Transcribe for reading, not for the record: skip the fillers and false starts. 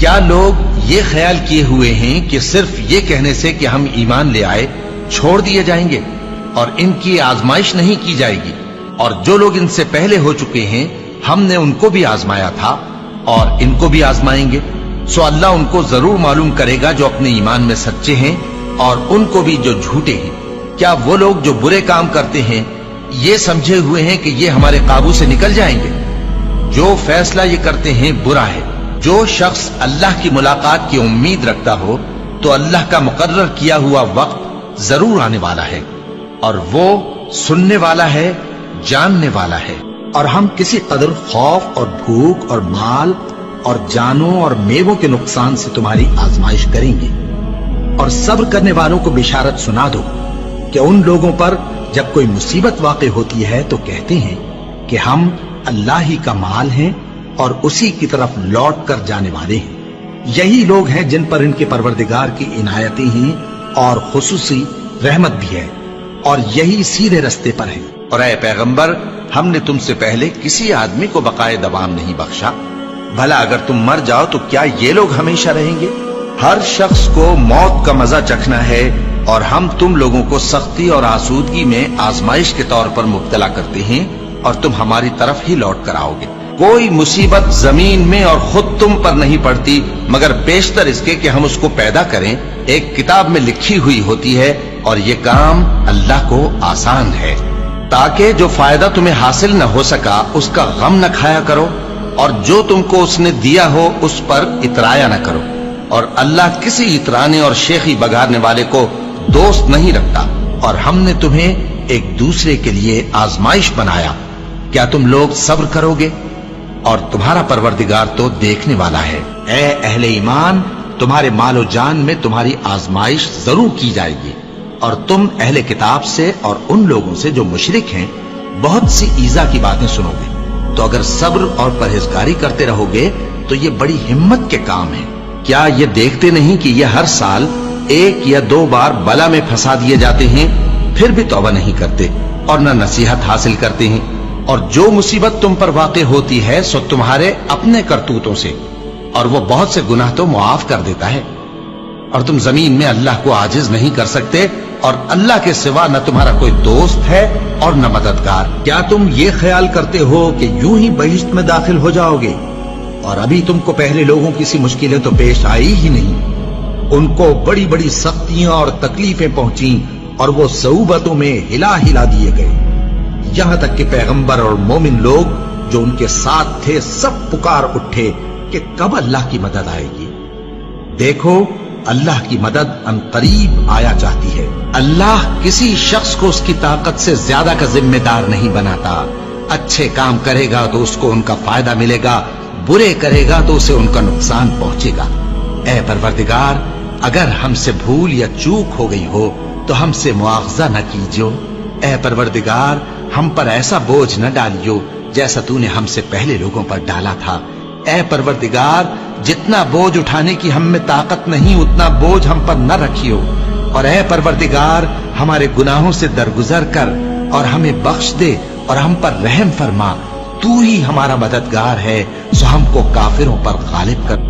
کیا لوگ یہ خیال کیے ہوئے ہیں کہ صرف یہ کہنے سے کہ ہم ایمان لے آئے چھوڑ دیے جائیں گے اور ان کی آزمائش نہیں کی جائے گی؟ اور جو لوگ ان سے پہلے ہو چکے ہیں ہم نے ان کو بھی آزمایا تھا اور ان کو بھی آزمائیں گے، سو اللہ ان کو ضرور معلوم کرے گا جو اپنے ایمان میں سچے ہیں اور ان کو بھی جو جھوٹے ہیں۔ کیا وہ لوگ جو برے کام کرتے ہیں یہ سمجھے ہوئے ہیں کہ یہ ہمارے قابو سے نکل جائیں گے؟ جو فیصلہ یہ کرتے ہیں برا ہے۔ جو شخص اللہ کی ملاقات کی امید رکھتا ہو تو اللہ کا مقرر کیا ہوا وقت ضرور آنے والا ہے، اور وہ سننے والا ہے، جاننے والا ہے۔ اور ہم کسی قدر خوف اور بھوک اور مال اور جانوں اور میووں کے نقصان سے تمہاری آزمائش کریں گے، اور صبر کرنے والوں کو بشارت سنا دو کہ ان لوگوں پر جب کوئی مصیبت واقع ہوتی ہے تو کہتے ہیں کہ ہم اللہ ہی کا مال ہیں اور اسی کی طرف لوٹ کر جانے والے ہیں۔ یہی لوگ ہیں جن پر ان کے پروردگار کی عنایتیں ہیں اور خصوصی رحمت بھی ہے، اور یہی سیدھے رستے پر ہیں۔ اور اے پیغمبر، ہم نے تم سے پہلے کسی آدمی کو بقائے دوام نہیں بخشا، بھلا اگر تم مر جاؤ تو کیا یہ لوگ ہمیشہ رہیں گے؟ ہر شخص کو موت کا مزہ چکھنا ہے، اور ہم تم لوگوں کو سختی اور آسودگی میں آزمائش کے طور پر مبتلا کرتے ہیں، اور تم ہماری طرف ہی لوٹ کر آؤ گے۔ کوئی مصیبت زمین میں اور خود تم پر نہیں پڑتی مگر بیشتر اس کے کہ ہم اس کو پیدا کریں ایک کتاب میں لکھی ہوئی ہوتی ہے، اور یہ کام اللہ کو آسان ہے، تاکہ جو فائدہ تمہیں حاصل نہ ہو سکا اس کا غم نہ کھایا کرو، اور جو تم کو اس نے دیا ہو اس پر اترایا نہ کرو۔ اور اللہ کسی اترانے اور شیخی بگاڑنے والے کو دوست نہیں رکھتا، اور ہم نے تمہیں ایک دوسرے کے لیے آزمائش بنایا، کیا تم لوگ صبر کرو گے؟ اور تمہارا پروردگار تو دیکھنے والا ہے۔ اے اہل ایمان، تمہارے مال و جان میں تمہاری آزمائش ضرور کی جائے گی، اور تم اہل کتاب سے اور ان لوگوں سے جو مشرک ہیں بہت سی ایذا کی باتیں سنو گے، تو اگر صبر اور پرہیزگاری کرتے رہو گے تو یہ بڑی ہمت کے کام ہے۔ کیا یہ دیکھتے نہیں کہ یہ ہر سال 1 یا 2 بار بلا میں پھنسا دیے جاتے ہیں، پھر بھی توبہ نہیں کرتے اور نہ نصیحت حاصل کرتے ہیں؟ اور جو مصیبت تم پر واقع ہوتی ہے سو تمہارے اپنے کرتوتوں سے، اور وہ بہت سے گناہ تو معاف کر دیتا ہے۔ اور تم زمین میں اللہ کو عاجز نہیں کر سکتے، اور اللہ کے سوا نہ تمہارا کوئی دوست ہے اور نہ مددگار۔ کیا تم یہ خیال کرتے ہو کہ یوں ہی بہشت میں داخل ہو جاؤ گے، اور ابھی تم کو پہلے لوگوں کی سی مشکلیں تو پیش آئی ہی نہیں؟ ان کو بڑی بڑی سختیاں اور تکلیفیں پہنچیں، اور وہ صعوبتوں میں ہلا ہلا دیے گئے، یہاں تک کہ پیغمبر اور مومن لوگ جو ان کے ساتھ تھے سب پکار اٹھے کہ کب اللہ کی مدد آئے گی۔ دیکھو، اللہ کی مدد ان قریب آیا چاہتی ہے۔ اللہ کسی شخص کو اس کی طاقت سے زیادہ کا ذمہ دار نہیں بناتا۔ اچھے کام کرے گا تو اس کو ان کا فائدہ ملے گا، برے کرے گا تو اسے ان کا نقصان پہنچے گا۔ اے پروردگار، اگر ہم سے بھول یا چوک ہو گئی ہو تو ہم سے مواخذہ نہ کیجو۔ اے پروردگار، ہم پر ایسا بوجھ نہ ڈالیو جیسا تو نے ہم سے پہلے لوگوں پر ڈالا تھا۔ اے پروردگار، جتنا بوجھ اٹھانے کی ہم میں طاقت نہیں اتنا بوجھ ہم پر نہ رکھیو، اور اے پروردگار، ہمارے گناہوں سے درگزر کر اور ہمیں بخش دے اور ہم پر رحم فرما۔ تو ہی ہمارا مددگار ہے، سو ہم کو کافروں پر غالب کر۔